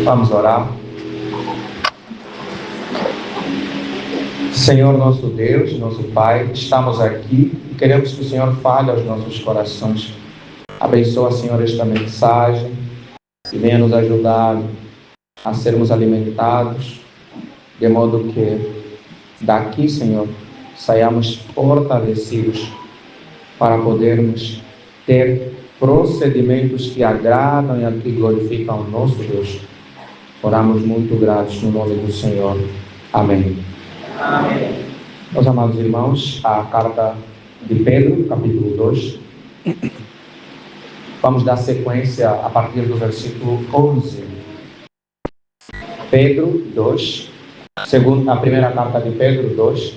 Vamos orar. Senhor nosso Deus, nosso Pai, estamos aqui e queremos que o Senhor fale aos nossos corações. Abençoa, Senhor, esta mensagem e venha nos ajudar a sermos alimentados, de modo que daqui, Senhor, saiamos fortalecidos para podermos ter procedimentos que agradam e que glorificam o nosso Deus. Oramos muito gratos no nome do Senhor. Amém. Amém. Meus amados irmãos, a carta de Pedro, capítulo 2. Vamos dar sequência a partir do versículo 11. Pedro 2, a primeira carta de Pedro 2,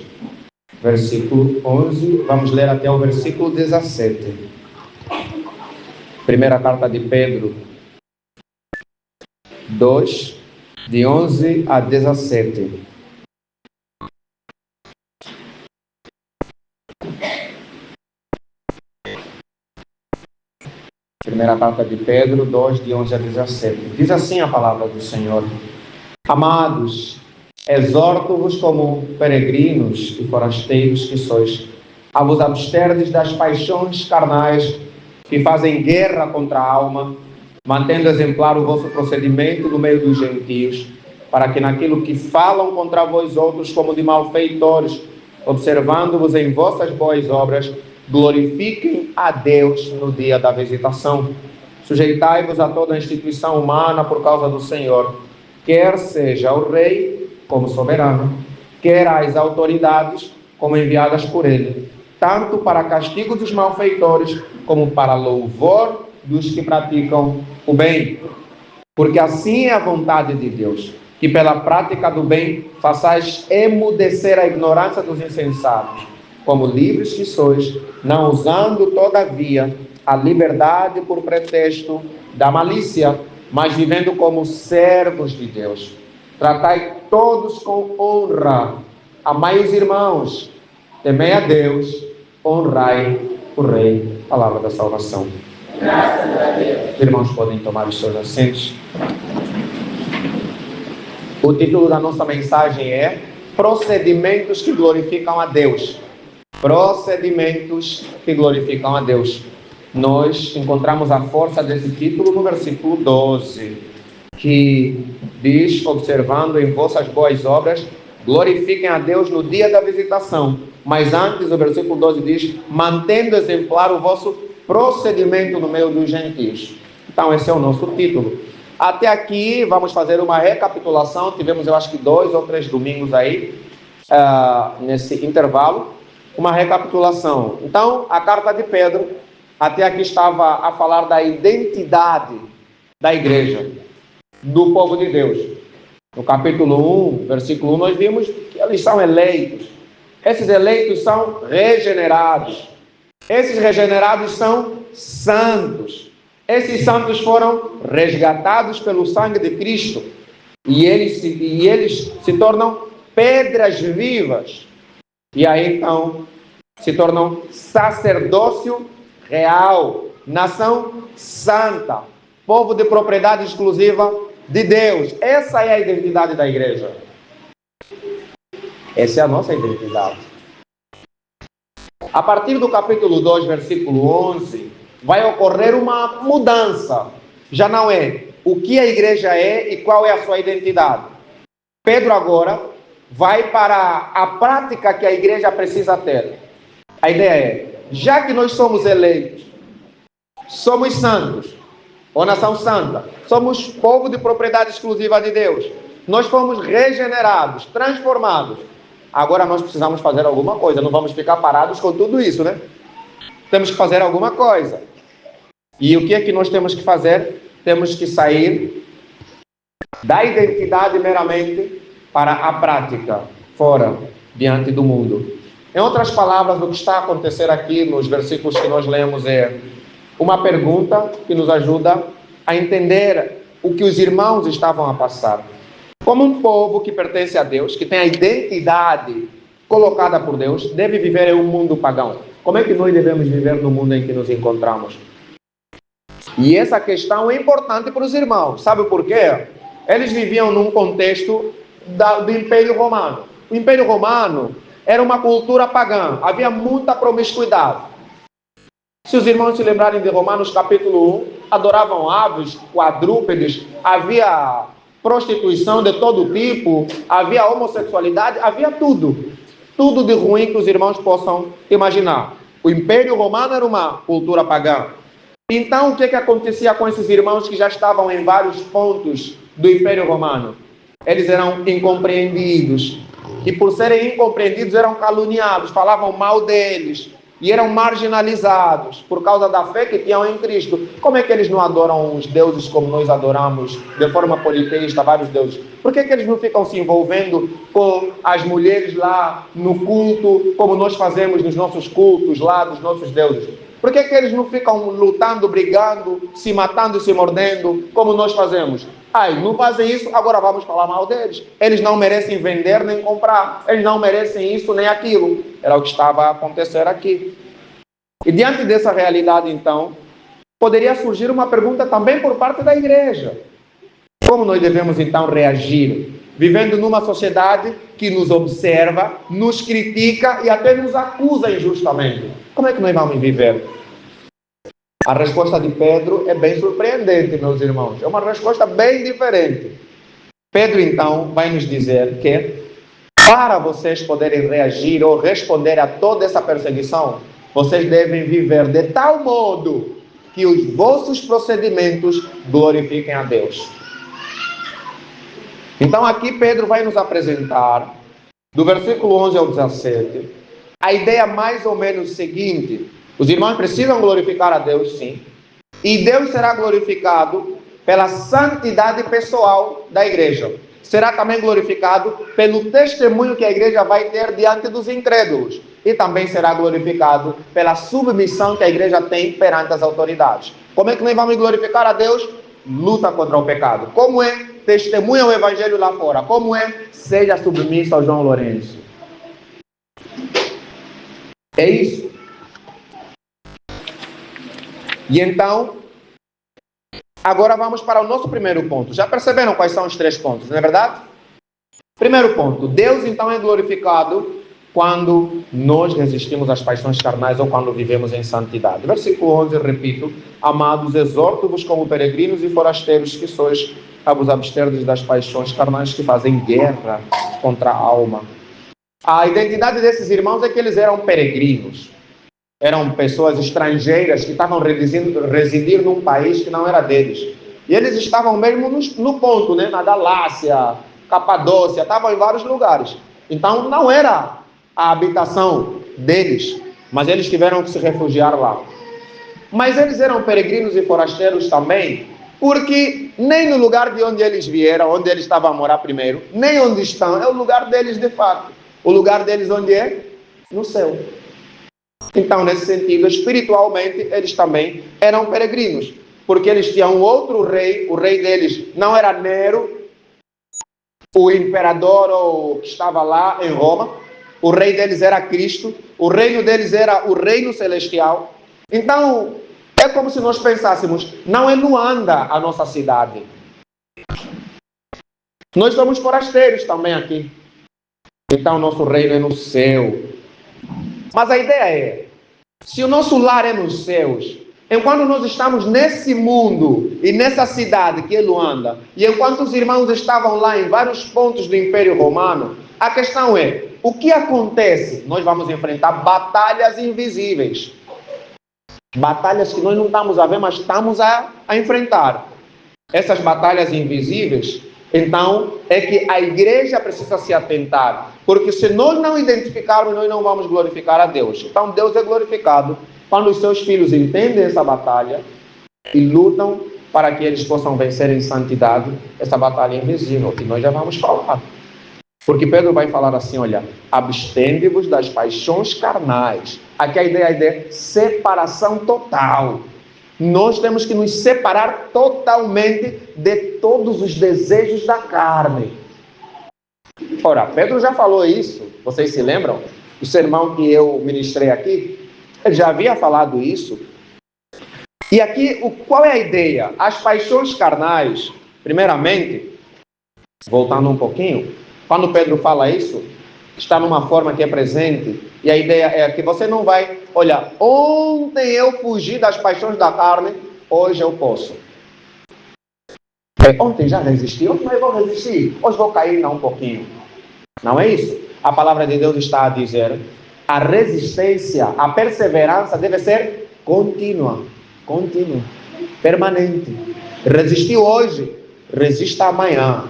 versículo 11. Vamos ler até o versículo 17. Primeira carta de Pedro 2, de 11 a 17. Primeira carta de Pedro 2, de 11 a 17. Diz assim a palavra do Senhor: Amados, exorto-vos como peregrinos e forasteiros que sois, a vos absterdes das paixões carnais que fazem guerra contra a alma, mantendo exemplar o vosso procedimento no meio dos gentios, para que naquilo que falam contra vós outros como de malfeitores, observando-vos em vossas boas obras, glorifiquem a Deus no dia da visitação. Sujeitai-vos a toda a instituição humana por causa do Senhor, quer seja o rei como soberano, quer as autoridades como enviadas por ele, tanto para castigo dos malfeitores como para louvor dos que praticam o bem. Porque assim é a vontade de Deus, que pela prática do bem façais emudecer a ignorância dos insensatos, como livres que sois, não usando todavia a liberdade por pretexto da malícia, mas vivendo como servos de Deus. Tratai todos com honra, amai os irmãos, temei a Deus, honrai o Rei. Palavra da salvação. Graças a Deus. Os irmãos podem tomar os seus assentos. O título da nossa mensagem é Procedimentos que glorificam a Deus. Procedimentos que glorificam a Deus. Nós encontramos a força desse título no versículo 12, que diz: observando em vossas boas obras, glorifiquem a Deus no dia da visitação. Mas antes, o versículo 12 diz: mantendo exemplar o vosso procedimento no meio dos gentios. Então esse é o nosso título. Até aqui vamos fazer uma recapitulação. Tivemos, eu acho que 2 ou 3 domingos aí, nesse intervalo, uma recapitulação. Então, a carta de Pedro, até aqui estava a falar da identidade da igreja, do povo de Deus. No capítulo 1, versículo 1, nós vimos que eles são eleitos. Esses eleitos são regenerados. Esses regenerados são santos. Esses santos foram resgatados pelo sangue de Cristo. E eles se tornam pedras vivas. E aí, então, se tornam sacerdócio real, nação santa, povo de propriedade exclusiva de Deus. Essa é a identidade da igreja. Essa é a nossa identidade. A partir do capítulo 2, versículo 11, vai ocorrer uma mudança. Já não é o que a igreja é e qual é a sua identidade. Pedro agora vai para a prática que a igreja precisa ter. A ideia é, já que nós somos eleitos, somos santos, ou nação santa, somos povo de propriedade exclusiva de Deus, nós fomos regenerados, transformados. Agora nós precisamos fazer alguma coisa, não vamos ficar parados com tudo isso, né? Temos que fazer alguma coisa. E o que é que nós temos que fazer? Temos que sair da identidade meramente para a prática, fora, diante do mundo. Em outras palavras, o que está a acontecer aqui nos versículos que nós lemos é uma pergunta que nos ajuda a entender o que os irmãos estavam a passar. Como um povo que pertence a Deus, que tem a identidade colocada por Deus, deve viver em um mundo pagão. Como é que nós devemos viver no mundo em que nos encontramos? E essa questão é importante para os irmãos. Sabe por quê? Eles viviam num contexto do Império Romano. O Império Romano era uma cultura pagã. Havia muita promiscuidade. Se os irmãos se lembrarem de Romanos capítulo 1, adoravam aves, quadrúpedes, havia prostituição de todo tipo, havia homossexualidade, havia tudo. Tudo de ruim que os irmãos possam imaginar. O Império Romano era uma cultura pagã. Então, o que acontecia com esses irmãos que já estavam em vários pontos do Império Romano? Eles eram incompreendidos. E por serem incompreendidos, eram caluniados, falavam mal deles. E eram marginalizados por causa da fé que tinham em Cristo. Como é que eles não adoram os deuses como nós adoramos, de forma politeísta, vários deuses? Por que eles não ficam se envolvendo com as mulheres lá no culto, como nós fazemos nos nossos cultos lá dos nossos deuses? Por que eles não ficam lutando, brigando, se matando e se mordendo, como nós fazemos? Ai, não fazem isso, agora vamos falar mal deles. Eles não merecem vender nem comprar. Eles não merecem isso nem aquilo. Era o que estava a acontecer aqui. E diante dessa realidade, então, poderia surgir uma pergunta também por parte da igreja. Como nós devemos, então, reagir? Vivendo numa sociedade que nos observa, nos critica e até nos acusa injustamente. Como é que nós vamos viver? A resposta de Pedro é bem surpreendente, meus irmãos. É uma resposta bem diferente. Pedro, então, vai nos dizer que para vocês poderem reagir ou responder a toda essa perseguição, vocês devem viver de tal modo que os vossos procedimentos glorifiquem a Deus. Então, aqui Pedro vai nos apresentar, do versículo 11 ao 17, a ideia mais ou menos seguinte. Os irmãos precisam glorificar a Deus, sim. E Deus será glorificado pela santidade pessoal da igreja. Será também glorificado pelo testemunho que a igreja vai ter diante dos incrédulos. E também será glorificado pela submissão que a igreja tem perante as autoridades. Como é que nós vamos glorificar a Deus? Luta contra o pecado. Como é? Testemunha o evangelho lá fora. Como é? Seja submisso ao João Lourenço. É isso. E então, agora vamos para o nosso primeiro ponto. Já perceberam quais são os 3 pontos, não é verdade? Primeiro ponto, Deus então é glorificado quando nós resistimos às paixões carnais ou quando vivemos em santidade. Versículo 11, repito: Amados, exorto-vos como peregrinos e forasteiros que sois, a vos absterdes das paixões carnais que fazem guerra contra a alma. A identidade desses irmãos é que eles eram peregrinos. Eram pessoas estrangeiras que estavam residir num país que não era deles. E eles estavam mesmo no ponto, né? Na Galácia, Capadócia, estavam em vários lugares. Então não era a habitação deles, mas eles tiveram que se refugiar lá. Mas eles eram peregrinos e forasteiros também, porque nem no lugar de onde eles vieram, onde eles estavam a morar primeiro, nem onde estão, é o lugar deles de fato. O lugar deles onde é? No céu. Então, nesse sentido, espiritualmente, eles também eram peregrinos, porque eles tinham um outro rei. O rei deles não era Nero, o imperador que estava lá em Roma. O rei deles era Cristo. O reino deles era o reino celestial. Então, é como se nós pensássemos, não é Luanda a nossa cidade. Nós somos forasteiros também aqui. Então, nosso reino é no céu. Mas a ideia é, se o nosso lar é nos céus, enquanto nós estamos nesse mundo e nessa cidade que é Luanda, e enquanto os irmãos estavam lá em vários pontos do Império Romano, a questão é, o que acontece? Nós vamos enfrentar batalhas invisíveis. Batalhas que nós não estamos a ver, mas estamos a enfrentar. Essas batalhas invisíveis, então, é que a igreja precisa se atentar. Porque se nós não identificarmos, nós não vamos glorificar a Deus. Então, Deus é glorificado quando os seus filhos entendem essa batalha e lutam para que eles possam vencer em santidade essa batalha invisível, que nós já vamos falar. Porque Pedro vai falar assim, olha, abstende-vos das paixões carnais. Aqui a ideia é de separação total. Nós temos que nos separar totalmente de todos os desejos da carne. Ora, Pedro já falou isso, vocês se lembram? O sermão que eu ministrei aqui, ele já havia falado isso. E aqui, qual é a ideia? As paixões carnais, primeiramente, voltando um pouquinho, quando Pedro fala isso, está numa forma que é presente, e a ideia é que você não vai, olha, ontem eu fugi das paixões da carne, hoje eu posso. Ontem já resisti, hoje não vou resistir, hoje vou cair ainda um pouquinho. Não é isso. A palavra de Deus está a dizer, a resistência, a perseverança deve ser contínua, permanente. Resistiu hoje, resista amanhã,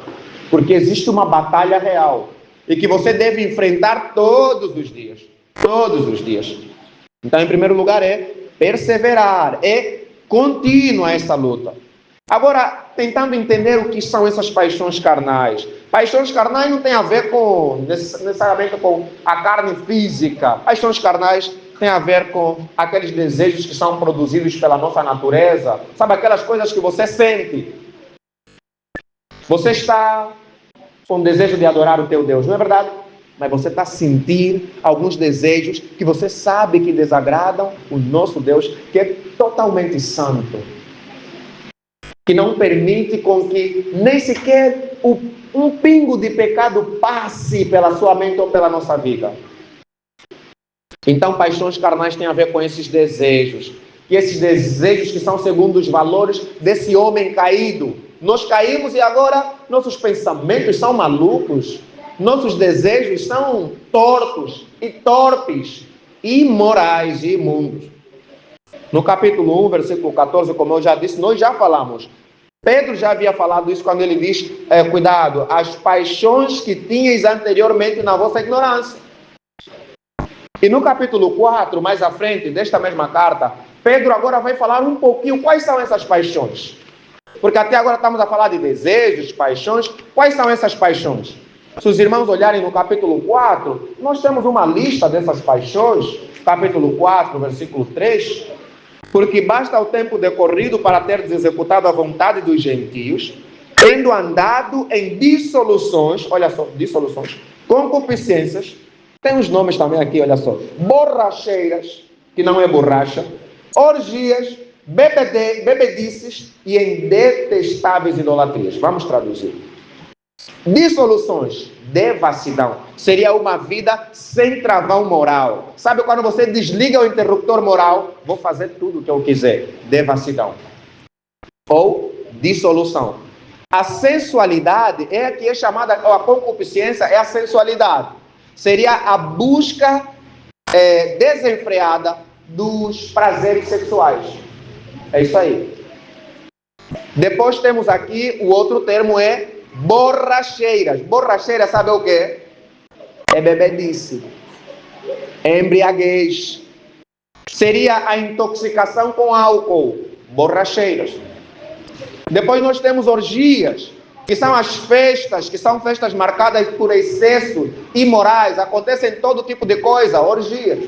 porque existe uma batalha real e que você deve enfrentar todos os dias. Então, em primeiro lugar, é perseverar, é contínua essa luta. Agora, tentando entender o que são essas paixões carnais. Paixões carnais não tem a ver necessariamente com a carne física. Paixões carnais tem a ver com aqueles desejos que são produzidos pela nossa natureza. Sabe, aquelas coisas que você sente. Você está com desejo de adorar o teu Deus, não é verdade? Mas você está a sentir alguns desejos que você sabe que desagradam o nosso Deus, que é totalmente santo. Que não permite com que nem sequer um pingo de pecado passe pela sua mente ou pela nossa vida. Então, paixões carnais têm a ver com esses desejos. E esses desejos que são segundo os valores desse homem caído. Nós caímos e agora nossos pensamentos são malucos. Nossos desejos são tortos e torpes, imorais e imundos. No capítulo 1, versículo 14, como eu já disse, nós já falamos. Pedro já havia falado isso quando ele diz, cuidado, as paixões que tinhais anteriormente na vossa ignorância. E no capítulo 4, mais à frente desta mesma carta, Pedro agora vai falar um pouquinho quais são essas paixões. Porque até agora estamos a falar de desejos, paixões. Quais são essas paixões? Se os irmãos olharem no capítulo 4, nós temos uma lista dessas paixões. Capítulo 4, versículo 3. Porque basta o tempo decorrido para teres executado a vontade dos gentios, tendo andado em dissoluções, olha só, dissoluções, concupiscências, tem uns nomes também aqui, olha só, borracheiras, que não é borracha, orgias, bebedices e em detestáveis idolatrias. Vamos traduzir. Dissoluções, devassidão, seria uma vida sem travão moral. Sabe quando você desliga o interruptor moral? Vou fazer tudo o que eu quiser. Devassidão. Ou dissolução. A sensualidade é a que é chamada, ou a concupiscência é a sensualidade. Seria a busca desenfreada dos prazeres sexuais. É isso aí. Depois temos aqui, o outro termo é borracheiras. Borracheira, sabe o que? É bebedice, é embriaguez. Seria a intoxicação com álcool. Borracheiras. Depois nós temos orgias, que são as festas, que são festas marcadas por excesso imorais. Acontecem todo tipo de coisa, orgias.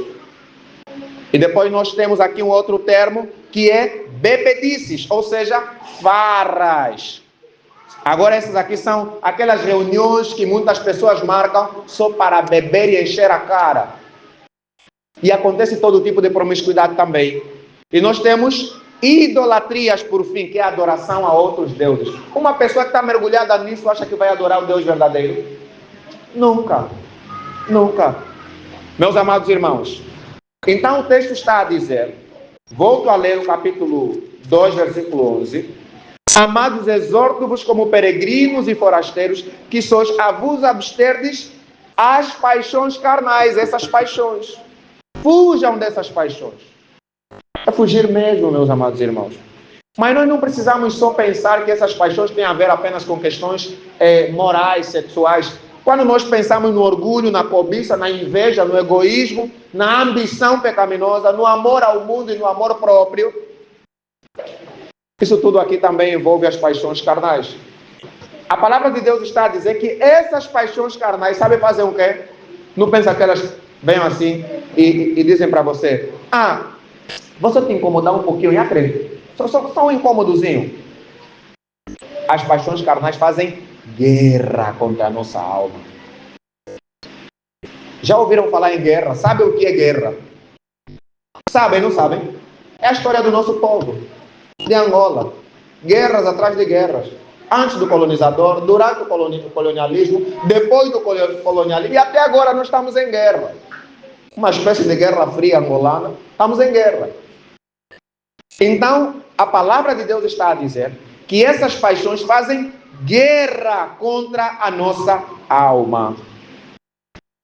E depois nós temos aqui um outro termo, que é bebedices, ou seja, farras. Agora essas aqui são aquelas reuniões que muitas pessoas marcam só para beber e encher a cara. E acontece todo tipo de promiscuidade também. E nós temos idolatrias, por fim, que é a adoração a outros deuses. Uma pessoa que está mergulhada nisso acha que vai adorar o Deus verdadeiro? Nunca. Meus amados irmãos, então o texto está a dizer, volto a ler o capítulo 2, versículo 11. Amados, exorto-vos como peregrinos e forasteiros, que sois a vos absterdes as paixões carnais, essas paixões. Fujam dessas paixões. É fugir mesmo, meus amados irmãos. Mas nós não precisamos só pensar que essas paixões têm a ver apenas com questões morais, sexuais. Quando nós pensamos no orgulho, na cobiça, na inveja, no egoísmo, na ambição pecaminosa, no amor ao mundo e no amor próprio, isso tudo aqui também envolve as paixões carnais. A palavra de Deus está a dizer que essas paixões carnais, sabe fazer o quê? Não pensa que elas venham assim e dizem para você, você te incomodar um pouquinho, e acredita, só um incômodozinho. As paixões carnais fazem guerra contra a nossa alma. Já ouviram falar em guerra? Sabe o que é guerra? Sabem, não sabem? É a história do nosso povo. de Angola. Guerras atrás de guerras. Antes do colonizador, durante o colonialismo, depois do colonialismo, e até agora nós estamos em guerra. Uma espécie de guerra fria angolana, estamos em guerra. Então, a palavra de Deus está a dizer que essas paixões fazem guerra contra a nossa alma.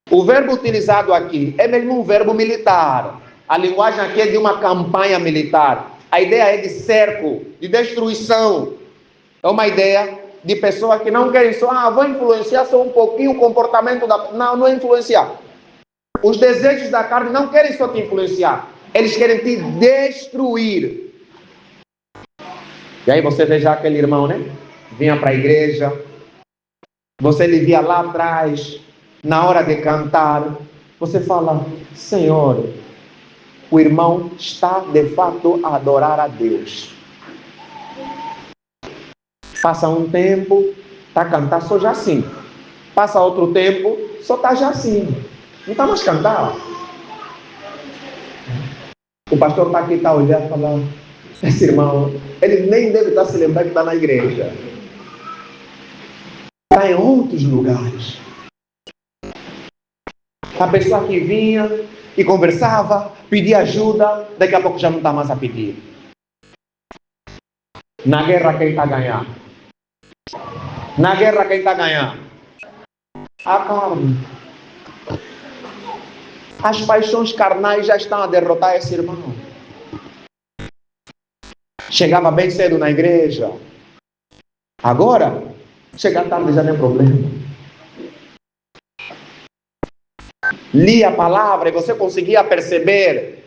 O verbo utilizado aqui é mesmo um verbo militar. A linguagem aqui é de uma campanha militar. A ideia é de cerco, de destruição. É uma ideia de pessoas que não querem só, vou influenciar só um pouquinho o comportamento da... Não é influenciar. Os desejos da carne não querem só te influenciar. Eles querem te destruir. E aí você vê já aquele irmão, né? Vinha para a igreja. Você lhe via lá atrás, na hora de cantar. Você fala, Senhor, o irmão está de fato a adorar a Deus. Passa um tempo, está a cantar só já assim. Passa outro tempo, só está já assim. Não está mais cantar. O pastor está aqui, está olhando e fala, esse irmão, ele nem deve estar se lembrando que está na igreja. Está em outros lugares. A pessoa que vinha e conversava, pedia ajuda, daqui a pouco já não está mais a pedir. Na guerra quem está a ganhar? Na guerra quem está a ganhar? A carne. As paixões carnais já estão a derrotar esse irmão. Chegava bem cedo na igreja. Agora, chegar tarde já não é problema. Lia a palavra e você conseguia perceber.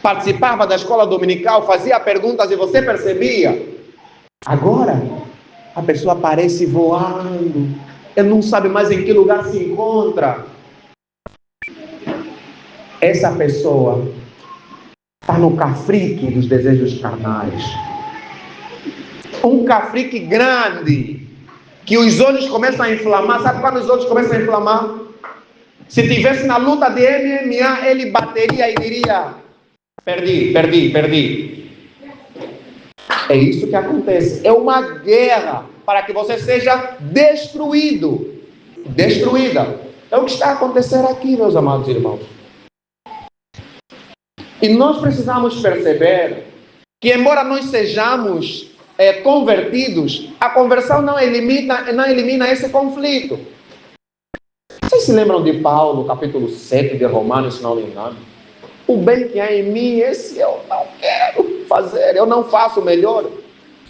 Participava da escola dominical, fazia perguntas e você percebia. Agora, a pessoa parece voando. Ele não sabe mais em que lugar se encontra. Essa pessoa está no cafrique dos desejos carnais. Um cafrique grande, que os olhos começam a inflamar. Sabe quando os olhos começam a inflamar? Se tivesse na luta de MMA, ele bateria e diria, perdi. É isso que acontece. É uma guerra para que você seja destruído. Destruída. É o que está a acontecer aqui, meus amados irmãos. E nós precisamos perceber que, embora nós sejamos convertidos, a conversão não elimina esse conflito. Vocês se lembram de Paulo, capítulo 7 de Romanos, se não me engano? O bem que há em mim, esse eu não quero fazer, eu não faço melhor.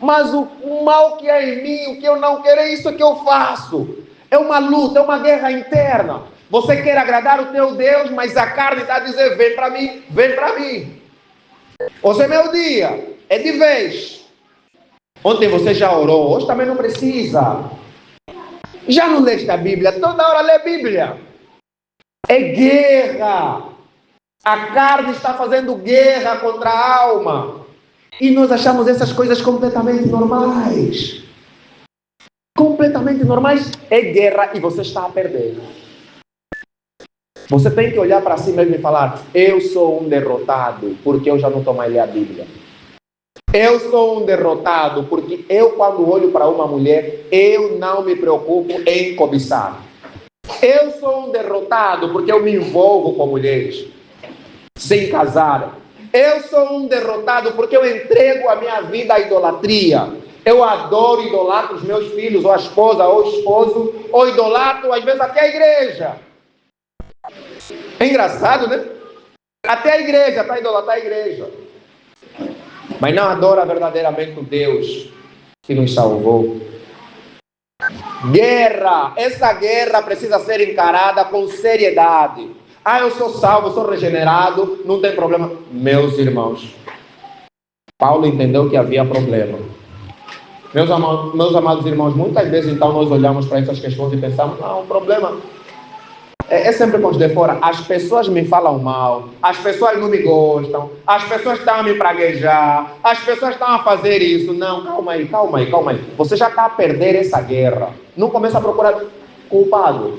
Mas o mal que há em mim, o que eu não quero, é isso que eu faço. É uma luta, é uma guerra interna. Você quer agradar o teu Deus, mas a carne está a dizer, vem para mim, vem para mim. Hoje é meu dia, é de vez. Ontem você já orou, hoje também não precisa. Já não leste a Bíblia? Toda hora lê a Bíblia. É guerra. A carne está fazendo guerra contra a alma. E nós achamos essas coisas completamente normais. Completamente normais. É guerra e você está a perder. Você tem que olhar para si mesmo e falar, eu sou um derrotado, porque eu já não estou mais lendo a Bíblia. Eu sou um derrotado, porque eu, quando olho para uma mulher, eu não me preocupo em cobiçar. Eu sou um derrotado, porque eu me envolvo com mulheres sem casar. Eu sou um derrotado, porque eu entrego a minha vida à idolatria. Eu adoro e idolatro os meus filhos, ou a esposa, ou o esposo, ou idolatro, às vezes até a igreja. É engraçado, né? Até a igreja, para idolatrar a igreja. Mas não adora verdadeiramente o Deus que nos salvou. Guerra. Essa guerra precisa ser encarada com seriedade. Eu sou salvo, eu sou regenerado, não tem problema. Meus irmãos, Paulo entendeu que havia problema. Meus amados irmãos, muitas vezes então nós olhamos para essas questões e pensamos, o problema é sempre com os de fora. As pessoas me falam mal, as pessoas não me gostam, as pessoas estão a me praguejar, as pessoas estão a fazer isso. Não, calma aí. Você já está a perder essa guerra. Não começa a procurar culpado.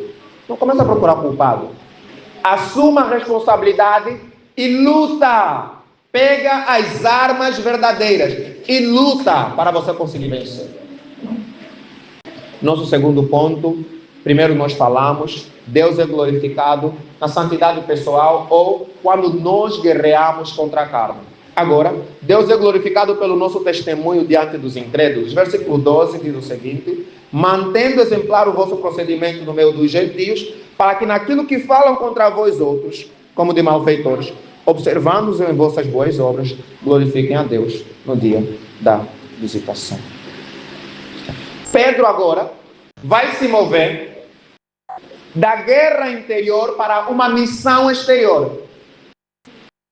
Assuma a responsabilidade e luta Pega as armas verdadeiras e luta para você conseguir vencer. Nosso segundo ponto, primeiro nós falamos, Deus é glorificado na santidade pessoal ou quando nós guerreamos contra a carne. Agora, Deus é glorificado pelo nosso testemunho diante dos incrédulos. Versículo 12 diz o seguinte: mantendo exemplar o vosso procedimento no meio dos gentios, para que naquilo que falam contra vós outros, como de malfeitores, observando-os em vossas boas obras, glorifiquem a Deus no dia da visitação. Pedro agora vai se mover da guerra interior para uma missão exterior.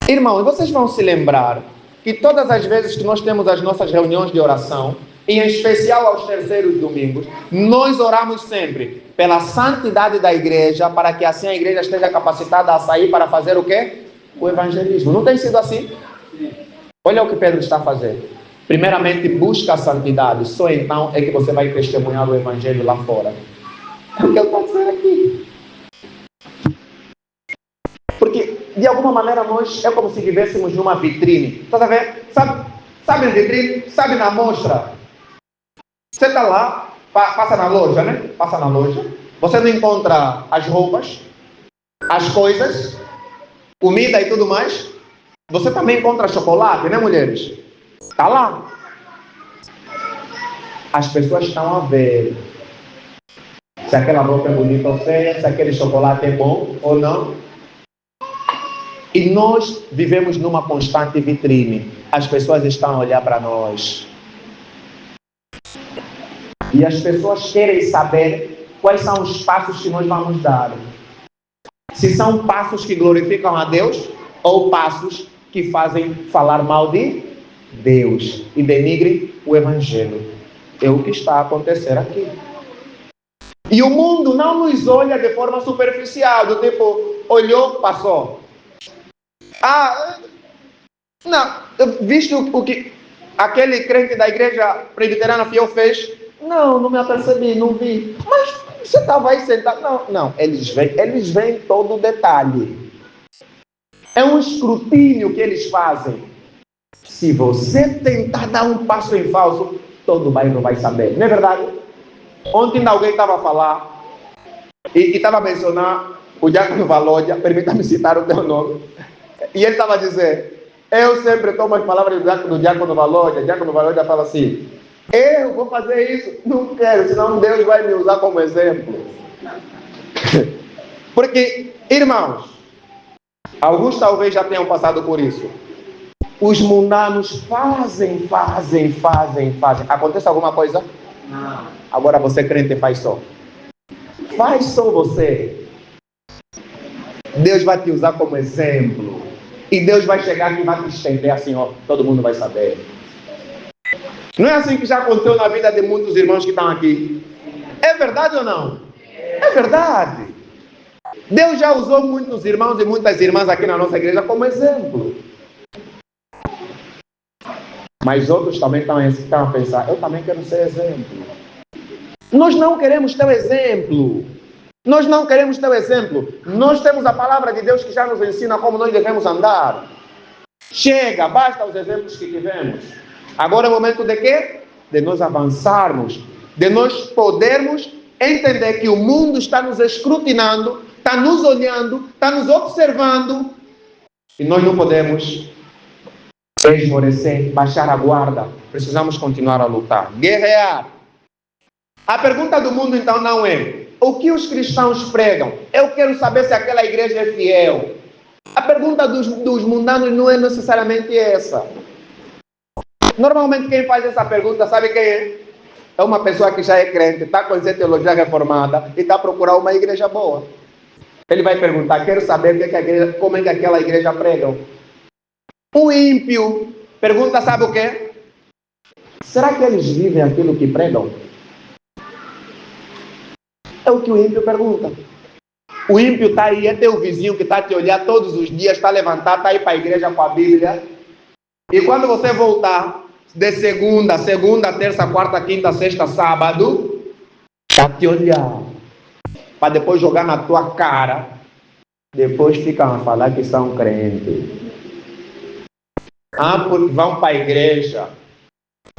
Irmãos, vocês vão se lembrar que todas as vezes que nós temos as nossas reuniões de oração, e em especial aos terceiros domingos, nós oramos sempre pela santidade da igreja, para que assim a igreja esteja capacitada a sair para fazer o quê? O evangelismo. Não tem sido assim? Olha o que Pedro está fazendo. Primeiramente, busca a santidade. Só então é que você vai testemunhar o evangelho lá fora. É o que ele está dizendo aqui. Porque, de alguma maneira, nós é como se vivêssemos numa vitrine. Está a ver? Sabe em vitrine? Sabe na mostra? Você está lá, passa na loja, né? Passa na loja. Você não encontra as roupas, as coisas, comida e tudo mais. Você também encontra chocolate, né, mulheres? Está lá. As pessoas estão a ver se aquela roupa é bonita ou feia, se aquele chocolate é bom ou não. E nós vivemos numa constante vitrine. As pessoas estão a olhar para nós. E as pessoas querem saber quais são os passos que nós vamos dar. Se são passos que glorificam a Deus ou passos que fazem falar mal de Deus e denigrem o Evangelho. É o que está a acontecer aqui. E o mundo não nos olha de forma superficial, do tipo, olhou, passou. Não, visto o que aquele crente da igreja presbiteriana fiel fez, não me apercebi, não vi. Mas você estava aí sentado. Não, eles veem todo o detalhe. É um escrutínio que eles fazem. Se você tentar dar um passo em falso, todo bairro vai saber. Não é verdade? Ontem alguém estava a falar e estava a mencionar o Diácono Valódia, permita-me citar o teu nome. E ele estava a dizer, eu sempre tomo as palavras do Diácono Valódia. O Diácono Valódia fala assim, eu vou fazer isso, não quero, senão Deus vai me usar como exemplo. Porque, irmãos, alguns talvez já tenham passado por isso. Os mundanos fazem. Acontece alguma coisa? Não. Agora você crente faz só. Faz só você. Deus vai te usar como exemplo. E Deus vai chegar aqui e vai te estender assim, ó, todo mundo vai saber. Não é assim que já aconteceu na vida de muitos irmãos que estão aqui? É verdade ou não? É verdade. Deus já usou muitos irmãos e muitas irmãs aqui na nossa igreja como exemplo. Mas outros também estão a pensar, eu também quero ser exemplo. Nós não queremos ter o exemplo. Nós não queremos ter o exemplo. Nós temos a palavra de Deus que já nos ensina como nós devemos andar. Chega, basta os exemplos que tivemos. Agora é o momento de quê? De nós avançarmos. De nós podermos entender que o mundo está nos escrutinando, está nos olhando, está nos observando. E nós não podemos esmorecer, baixar a guarda. Precisamos continuar a lutar. Guerrear. A pergunta do mundo então não é o que os cristãos pregam. Eu quero saber se aquela igreja é fiel. A pergunta dos mundanos não é necessariamente essa. Normalmente quem faz essa pergunta, sabe quem é? É uma pessoa que já é crente, está com essa teologia reformada e está a procurar uma igreja boa. Ele vai perguntar, quero saber como é que aquela igreja prega. O ímpio pergunta, sabe o quê? Será que eles vivem aquilo que pregam? É o que o ímpio pergunta. O ímpio está aí, é teu vizinho que está a te olhar todos os dias, está levantado, está aí para a igreja com a Bíblia. E quando você voltar de segunda, terça, quarta, quinta, sexta, sábado, está a te olhar. Para depois jogar na tua cara. Depois ficam a falar que são crentes. Ah, porque vão para a igreja.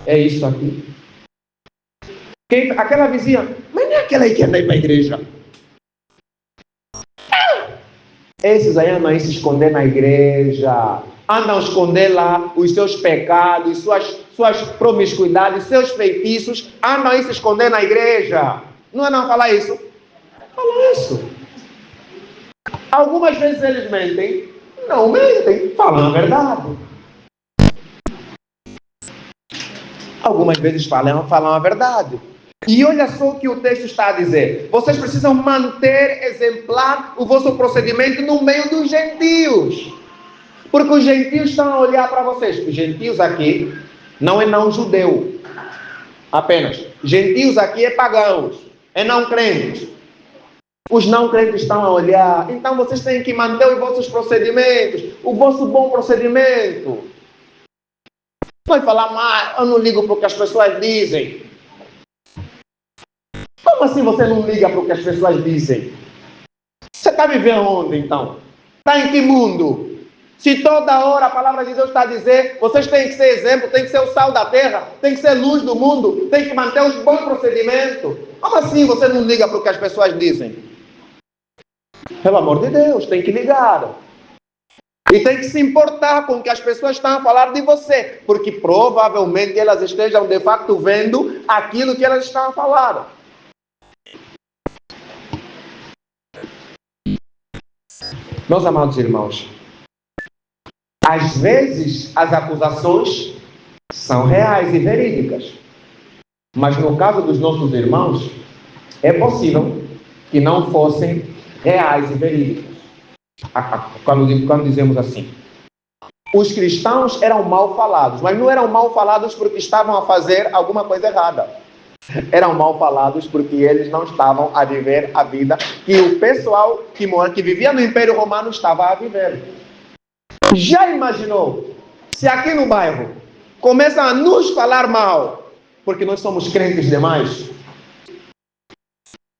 É isso aqui. Aquela vizinha, mas nem aquela aí que anda aí para a igreja. Esses aí andam a se esconder na igreja. Andam a esconder lá os seus pecados, suas promiscuidades, seus feitiços. Andam a se esconder na igreja. Não é não falar isso? Fala isso. Algumas vezes eles mentem. Não mentem, falam a verdade. Algumas vezes falam a verdade. E olha só o que o texto está a dizer. Vocês precisam manter exemplar o vosso procedimento no meio dos gentios. Porque os gentios estão a olhar para vocês. Os gentios aqui não é não judeu. Apenas. Gentios aqui é pagãos. É não crentes. Os não crentes estão a olhar. Então vocês têm que manter os vossos procedimentos. O vosso bom procedimento. Vai falar, mas eu não ligo para o que as pessoas dizem. Como assim você não liga para o que as pessoas dizem? Você está vivendo onde então? Está em que mundo? Se toda hora a palavra de Deus está a dizer, vocês têm que ser exemplo, têm que ser o sal da terra, têm que ser luz do mundo, têm que manter os bons procedimentos. Como assim você não liga para o que as pessoas dizem? Pelo amor de Deus, tem que ligar. E tem que se importar com o que as pessoas estão a falar de você, porque provavelmente elas estejam de facto vendo aquilo que elas estão a falar. Meus amados irmãos, às vezes as acusações são reais e verídicas, mas no caso dos nossos irmãos, é possível que não fossem reais e verídicas. Quando dizemos assim, os cristãos eram mal falados, mas não eram mal falados porque estavam a fazer alguma coisa errada. Eram mal falados porque eles não estavam a viver a vida que o pessoal que vivia no Império Romano estava a viver. Já imaginou se aqui no bairro começam a nos falar mal porque nós somos crentes demais?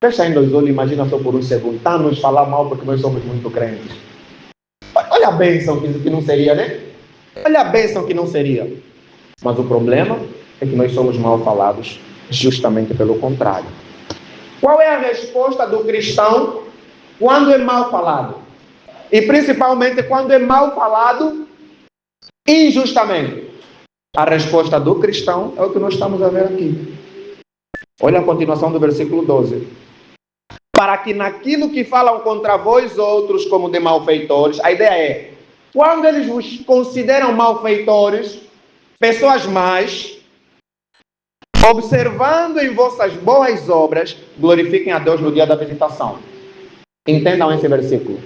Fecha ainda os olhos e imagina só por um segundo. Está a nos falar mal porque nós somos muito crentes. Olha a bênção que não seria, né? Olha a bênção que não seria. Mas o problema é que nós somos mal falados justamente pelo contrário. Qual é a resposta do cristão quando é mal falado? E principalmente quando é mal falado injustamente. A resposta do cristão é o que nós estamos a ver aqui. Olha a continuação do versículo 12. Para que naquilo que falam contra vós outros como de malfeitores, a ideia é, quando eles vos consideram malfeitores, pessoas más, observando em vossas boas obras, glorifiquem a Deus no dia da visitação. Entendam esse versículo.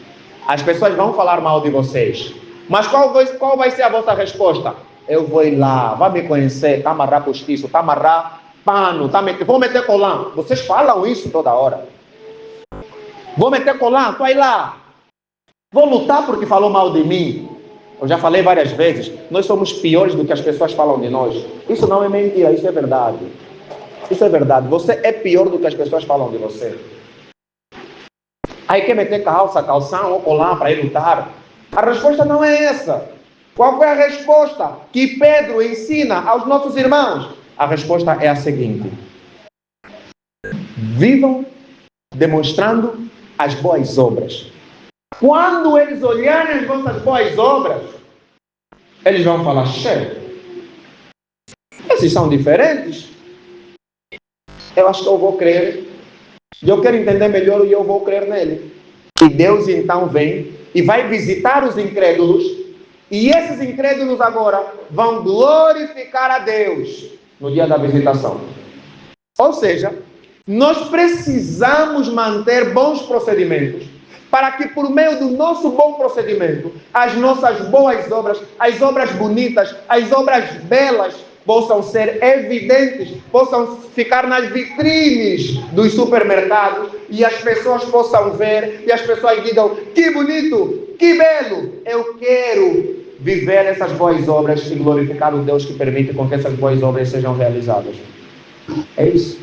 As pessoas vão falar mal de vocês, mas qual vai ser a vossa resposta? Eu vou ir lá, vai me conhecer, tá amarrar postiço, tá amarrar pano, vou meter colã. Vocês falam isso toda hora. Vou meter colã, tô aí lá. Vou lutar porque falou mal de mim. Eu já falei várias vezes, nós somos piores do que as pessoas falam de nós. Isso não é mentira, isso é verdade. Isso é verdade. Você é pior do que as pessoas falam de você. Aí quer meter calção ou colã para ir lutar? A resposta não é essa. Qual foi a resposta que Pedro ensina aos nossos irmãos? A resposta é a seguinte: vivam demonstrando as boas obras. Quando eles olharem as vossas boas obras, eles vão falar, chefe, esses são diferentes. Eu acho que eu vou crer. Eu quero entender melhor e eu vou crer nele. E Deus então vem e vai visitar os incrédulos. E esses incrédulos agora vão glorificar a Deus no dia da visitação. Ou seja, nós precisamos manter bons procedimentos para que por meio do nosso bom procedimento, as nossas boas obras, as obras bonitas, as obras belas, possam ser evidentes, possam ficar nas vitrines dos supermercados e as pessoas possam ver e as pessoas digam, que bonito, que belo, eu quero viver essas boas obras e glorificar o Deus que permite com que essas boas obras sejam realizadas. É isso.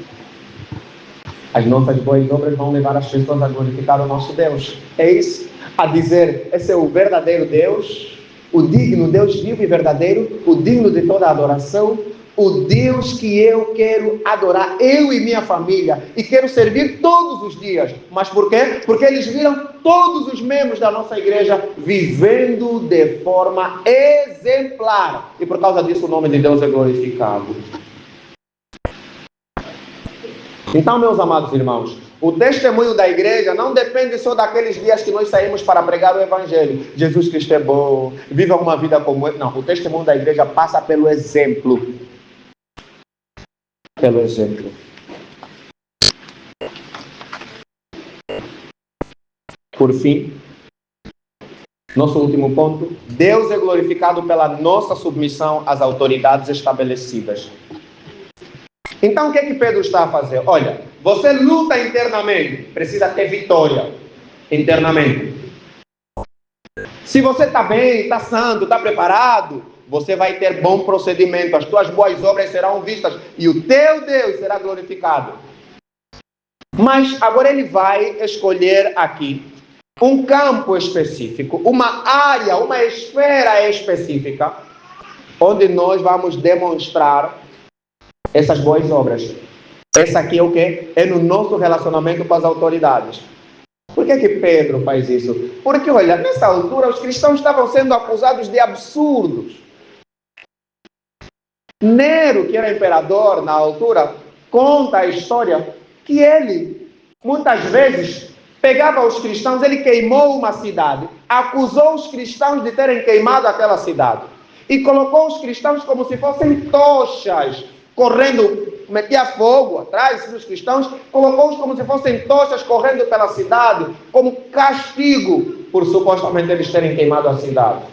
As nossas boas obras vão levar as pessoas a glorificar o nosso Deus. É isso. A dizer, esse é o verdadeiro Deus. o digno, Deus vivo e verdadeiro, o digno de toda adoração, o Deus que eu quero adorar, eu e minha família, e quero servir todos os dias. Mas por quê? Porque eles viram todos os membros da nossa igreja vivendo de forma exemplar. E por causa disso o nome de Deus é glorificado. Então, meus amados irmãos, o testemunho da igreja não depende só daqueles dias que nós saímos para pregar o Evangelho. Jesus Cristo é bom, viva uma vida como ele. Não, o testemunho da igreja passa pelo exemplo. Pelo exemplo. Por fim, nosso último ponto: Deus é glorificado pela nossa submissão às autoridades estabelecidas. Então, o que é que Pedro está a fazer? Olha, você luta internamente, precisa ter vitória internamente. Se você está bem, está santo, está preparado, você vai ter bom procedimento, as tuas boas obras serão vistas e o teu Deus será glorificado. Mas agora ele vai escolher aqui um campo específico, uma área, uma esfera específica, onde nós vamos demonstrar essas boas obras. Essa aqui é o quê? É no nosso relacionamento com as autoridades. Por que Pedro faz isso? Porque, olha, nessa altura os cristãos estavam sendo acusados de absurdos. Nero, que era imperador na altura, conta a história que ele, muitas vezes, pegava os cristãos, ele queimou uma cidade, acusou os cristãos de terem queimado aquela cidade e colocou os cristãos como se fossem tochas, correndo, metia fogo atrás dos cristãos, colocou-os como se fossem tochas correndo pela cidade, como castigo por supostamente eles terem queimado a cidade.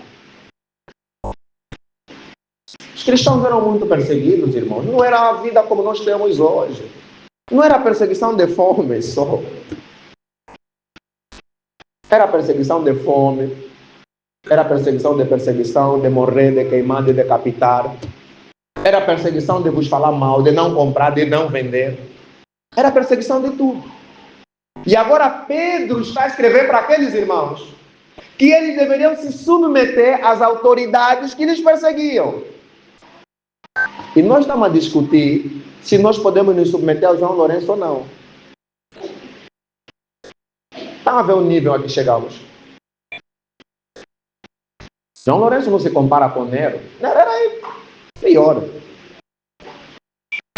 Os cristãos eram muito perseguidos, irmãos. Não era a vida como nós temos hoje. Não era perseguição de fome só. Era perseguição de fome. Era perseguição, de morrer, de queimar, de decapitar. Era perseguição de vos falar mal, de não comprar, de não vender. Era perseguição de tudo. E agora Pedro está a escrever para aqueles irmãos que eles deveriam se submeter às autoridades que lhes perseguiam. E nós estamos a discutir se nós podemos nos submeter ao João Lourenço ou não. Estão a ver o nível a que chegamos. João Lourenço não se compara com Nero. Nero era pior.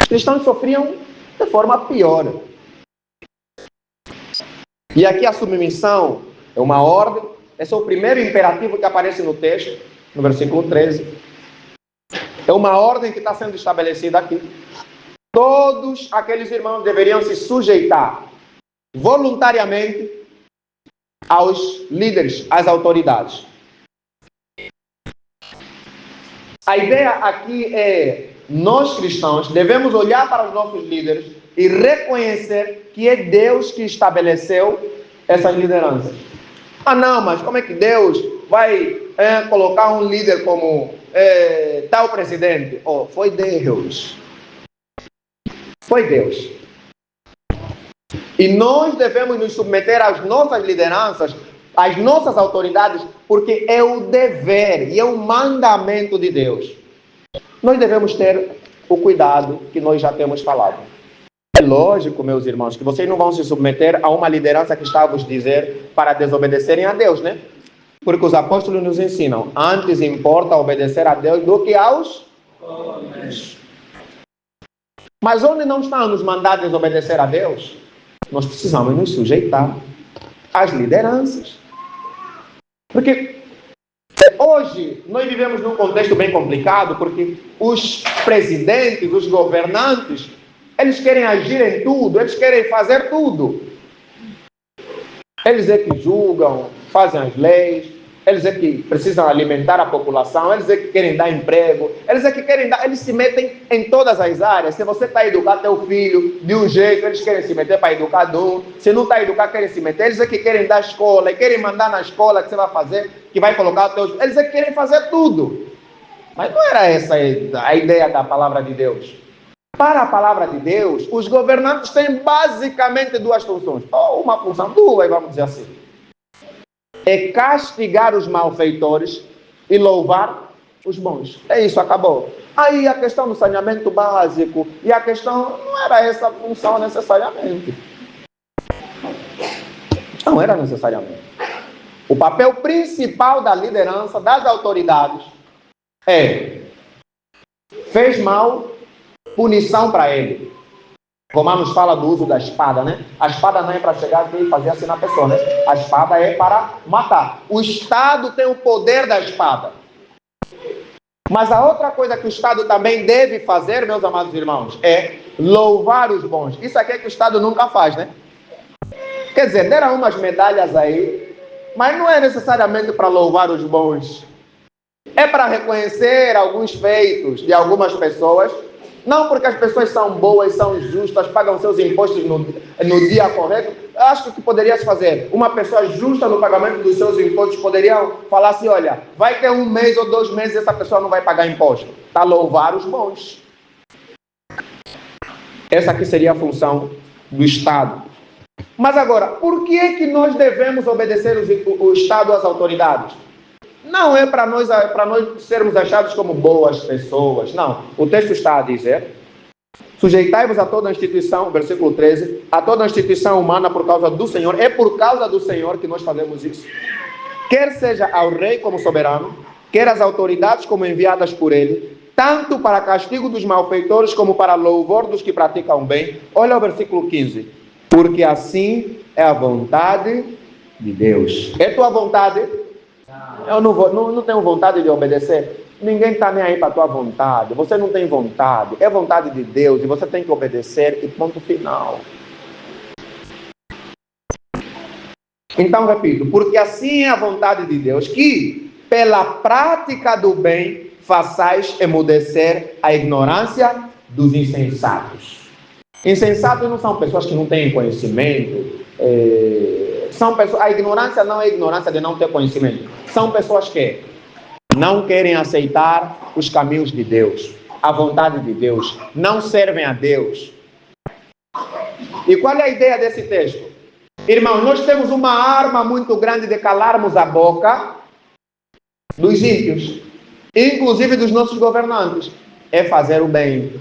Os cristãos sofriam de forma pior. E aqui a submissão é uma ordem. Esse é o primeiro imperativo que aparece no texto, no versículo 13. É uma ordem que está sendo estabelecida aqui. Todos aqueles irmãos deveriam se sujeitar voluntariamente aos líderes, às autoridades. A ideia aqui é: nós cristãos devemos olhar para os nossos líderes e reconhecer que é Deus que estabeleceu essas lideranças. Ah não, mas como é que Deus vai colocar um líder como tal presidente? Oh, foi Deus. Foi Deus. E nós devemos nos submeter às nossas lideranças, às nossas autoridades, porque é o dever e é o mandamento de Deus. Nós devemos ter o cuidado que nós já temos falado. É lógico, meus irmãos, que vocês não vão se submeter a uma liderança que está a vos dizer para desobedecerem a Deus, né? Porque os apóstolos nos ensinam: antes importa obedecer a Deus do que aos homens. Mas onde não está nos mandar desobedecer a Deus, nós precisamos nos sujeitar às lideranças. Porque hoje nós vivemos num contexto bem complicado, porque os presidentes, os governantes, eles querem agir em tudo, eles querem fazer tudo. Eles é que julgam, fazem as leis, eles é que precisam alimentar a população, eles é que querem dar emprego, eles é que querem dar, eles se metem em todas as áreas. Se você está a educar teu filho de um jeito, eles querem se meter para educar de um. Se não está a educar, querem se meter. Eles é que querem dar escola, e querem mandar na escola que você vai fazer, que vai colocar os teus... Eles é que querem fazer tudo. Mas não era essa a ideia da palavra de Deus. Para a palavra de Deus, os governantes têm basicamente duas funções. Ou uma função, duas, vamos dizer assim. É castigar os malfeitores e louvar os bons. É isso, acabou. Aí a questão do saneamento básico e a questão não era essa função necessariamente. Não era necessariamente. O papel principal da liderança, das autoridades, fez mal, punição para ele. Romanos fala do uso da espada, né? A espada não é para chegar aqui e fazer assim na pessoa, né? A espada é para matar. O Estado tem o poder da espada. Mas a outra coisa que o Estado também deve fazer, meus amados irmãos, é louvar os bons. Isso aqui é que o Estado nunca faz, né? Quer dizer, deram umas medalhas aí, mas não é necessariamente para louvar os bons. É para reconhecer alguns feitos de algumas pessoas, não porque as pessoas são boas, são justas, pagam seus impostos no dia correto. Eu acho que poderia se fazer. Uma pessoa justa no pagamento dos seus impostos poderia falar assim, olha, vai ter 1 mês ou 2 meses essa pessoa não vai pagar imposto. Está a louvar os bons. Essa aqui seria a função do Estado. Mas agora, por que é que nós devemos obedecer o Estado às autoridades? Não é para nós sermos achados como boas pessoas, não. O texto está a dizer, sujeitai-vos a toda a instituição, versículo 13, a toda a instituição humana por causa do Senhor, é por causa do Senhor que nós fazemos isso. Quer seja ao rei como soberano, quer as autoridades como enviadas por ele, tanto para castigo dos malfeitores como para louvor dos que praticam o bem. Olha o versículo 15. Porque assim é a vontade de Deus. É tua vontade? Eu não tenho vontade de obedecer. Ninguém está nem aí para a tua vontade. Você não tem vontade. É vontade de Deus e você tem que obedecer e ponto final. Então, repito. Porque assim é a vontade de Deus, que pela prática do bem façais emudecer a ignorância dos insensatos. Insensatos não são pessoas que não têm conhecimento. São pessoas, a ignorância não é ignorância de não ter conhecimento. São pessoas que não querem aceitar os caminhos de Deus, a vontade de Deus, não servem a Deus. E qual é a ideia desse texto? Irmão, nós temos uma arma muito grande de calarmos a boca dos ímpios, inclusive dos nossos governantes, é fazer o bem.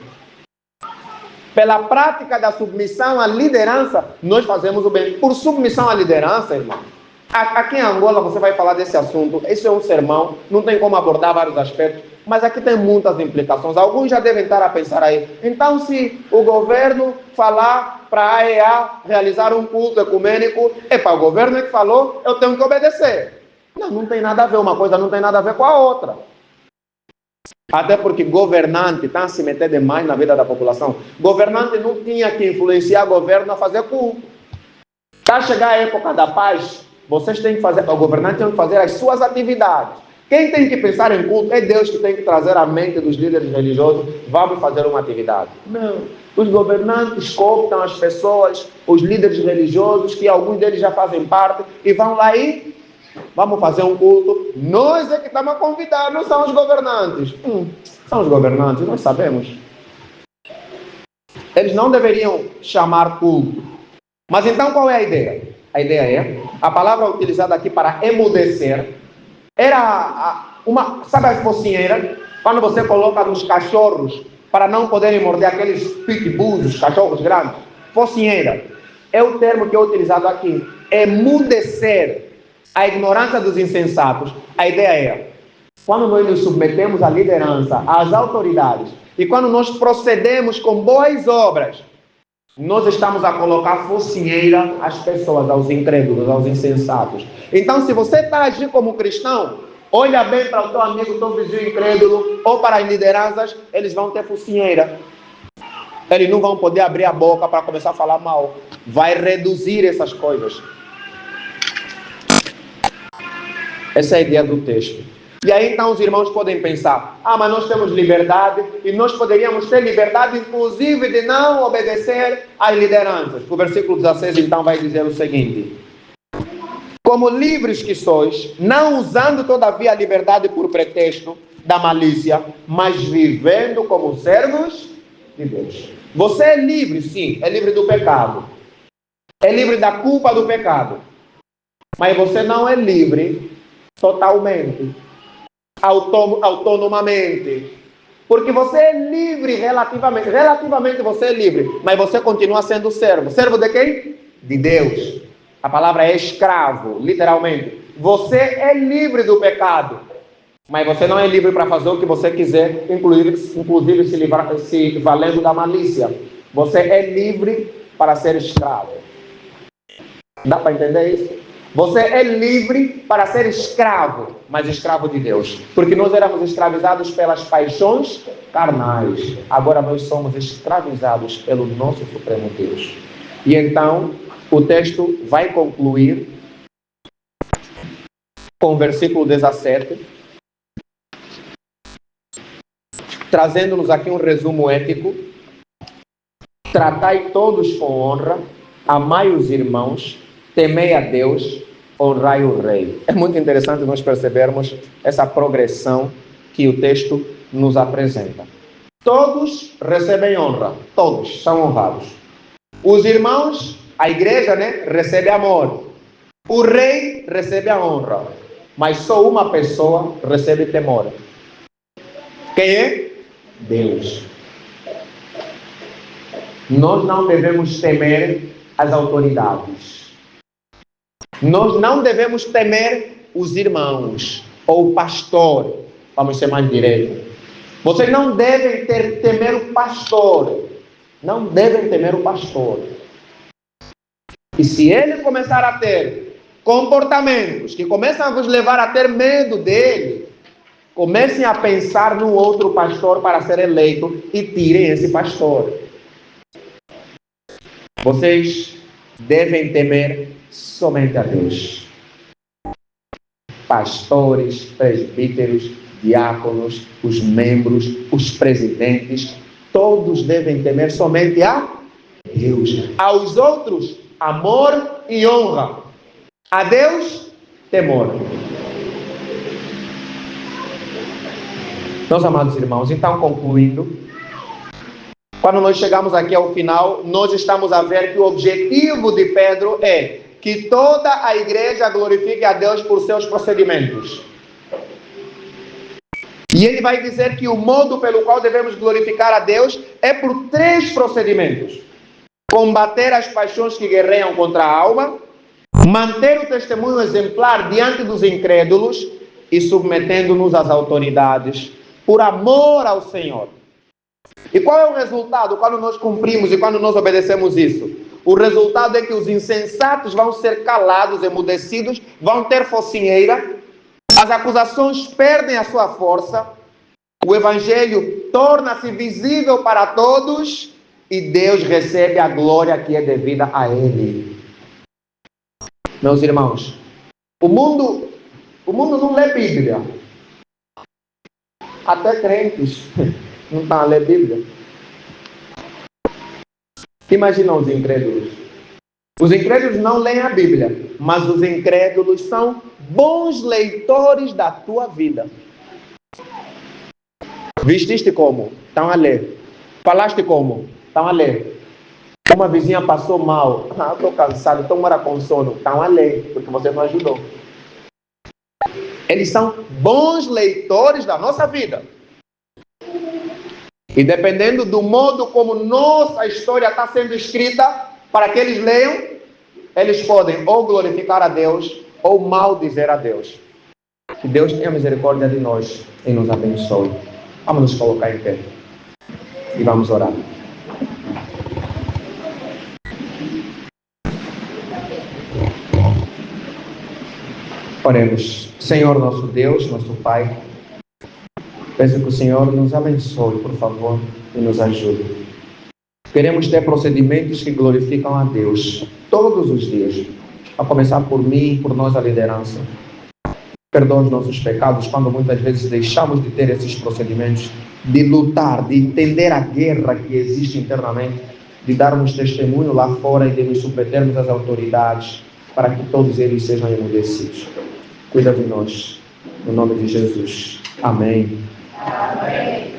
Pela prática da submissão à liderança, nós fazemos o bem. Por submissão à liderança, irmão, aqui em Angola você vai falar desse assunto. Esse é um sermão, não tem como abordar vários aspectos, mas aqui tem muitas implicações. Alguns já devem estar a pensar aí. Então, se o governo falar para a AEA realizar um culto ecumênico, para o governo que falou, eu tenho que obedecer. Não tem nada a ver, uma coisa não tem nada a ver com a outra. Até porque governante está a se meter demais na vida da população. Governante não tinha que influenciar o governo a fazer culto. Está a chegar a época da paz, vocês têm que fazer, o governante tem que fazer as suas atividades. Quem tem que pensar em culto é Deus que tem que trazer à mente dos líderes religiosos, vamos fazer uma atividade. Não, os governantes cooptam as pessoas, os líderes religiosos, que alguns deles já fazem parte, e vão lá e vamos fazer um culto. Nós é que estamos a convidar, não são os governantes. São os governantes, nós sabemos. Eles não deveriam chamar culto. Mas então qual é a ideia? A ideia é, a palavra utilizada aqui para emudecer, era sabe a focinheira? Quando você coloca nos cachorros, para não poderem morder aqueles pitbulls, os cachorros grandes. Focinheira. É o termo que é utilizado aqui. Emudecer a ignorância dos insensatos. A ideia é, quando nós nos submetemos à liderança, às autoridades, e quando nós procedemos com boas obras, nós estamos a colocar focinheira às pessoas, aos incrédulos, aos insensatos. Então, se você está agindo como cristão, olha bem para o teu amigo, teu vizinho incrédulo, ou para as lideranças, eles vão ter focinheira. Eles não vão poder abrir a boca para começar a falar mal. Vai reduzir essas coisas. Essa é a ideia do texto. E aí então os irmãos podem pensar, mas nós temos liberdade e nós poderíamos ter liberdade inclusive de não obedecer às lideranças. O versículo 16 então vai dizer o seguinte: como livres que sois, não usando todavia a liberdade por pretexto da malícia, mas vivendo como servos de Deus. Você é livre, sim, é livre do pecado. É livre da culpa do pecado. Mas você não é livre totalmente. autonomamente. Porque você é livre relativamente. Relativamente você é livre, mas você continua sendo servo. Servo de quem? De Deus. A palavra é escravo, literalmente. Você é livre do pecado, mas você não é livre para fazer o que você quiser, inclusive se valendo da malícia. Você é livre para ser escravo. Dá para entender isso? Você é livre para ser escravo, mas escravo de Deus. Porque nós éramos escravizados pelas paixões carnais. Agora nós somos escravizados pelo nosso Supremo Deus. E então, o texto vai concluir com o versículo 17, trazendo-nos aqui um resumo ético. Tratai todos com honra, amai os irmãos, temei a Deus, honrai o rei. É muito interessante nós percebermos essa progressão que o texto nos apresenta. Todos recebem honra, todos são honrados. Os irmãos, a igreja, recebe amor. O rei recebe a honra, mas só uma pessoa recebe temor. Quem é? Deus. Nós não devemos temer as autoridades. Nós não devemos temer os irmãos ou o pastor. Vamos ser mais direto. Vocês não devem temer o pastor. Não devem temer o pastor. E se ele começar a ter comportamentos que começam a vos levar a ter medo dele, comecem a pensar no outro pastor para ser eleito e tirem esse pastor. Vocês devem temer somente a Deus. Pastores, presbíteros, diáconos, os membros, os presidentes, todos devem temer somente a Deus. Aos outros, amor e honra. A Deus, temor. Meus amados irmãos, então concluindo, quando nós chegamos aqui ao final, nós estamos a ver que o objetivo de Pedro é que toda a igreja glorifique a Deus por seus procedimentos. E ele vai dizer que o modo pelo qual devemos glorificar a Deus é por 3 procedimentos: combater as paixões que guerreiam contra a alma, manter o testemunho exemplar diante dos incrédulos e submetendo-nos às autoridades por amor ao Senhor. E qual é o resultado quando nós cumprimos e quando nós obedecemos isso? O resultado é que os insensatos vão ser calados, emudecidos, vão ter focinheira, as acusações perdem a sua força, o evangelho torna-se visível para todos e Deus recebe a glória que é devida a Ele. Meus irmãos, o mundo não lê Bíblia. Até crentes não estão a ler Bíblia. Imagina os incrédulos. Os incrédulos não leem a Bíblia, mas os incrédulos são bons leitores da tua vida. Vestiste como? Estão a ler. Falaste como? Estão a ler. Uma vizinha passou mal. Estou cansado, estou morando com sono. Estão a ler, porque você não ajudou. Eles são bons leitores da nossa vida. E dependendo do modo como nossa história está sendo escrita, para que eles leiam, eles podem ou glorificar a Deus, ou maldizer a Deus. Que Deus tenha misericórdia de nós e nos abençoe. Vamos nos colocar em pé. E vamos orar. Oremos. Senhor nosso Deus, nosso Pai, peço que o Senhor nos abençoe, por favor, e nos ajude. Queremos ter procedimentos que glorificam a Deus todos os dias, a começar por mim, por nós, a liderança. Perdoa os nossos pecados quando muitas vezes deixamos de ter esses procedimentos, de lutar, de entender a guerra que existe internamente, de darmos testemunho lá fora e de nos submetermos às autoridades, para que todos eles sejam emudecidos. Cuida de nós, no nome de Jesus. Amém. Amém.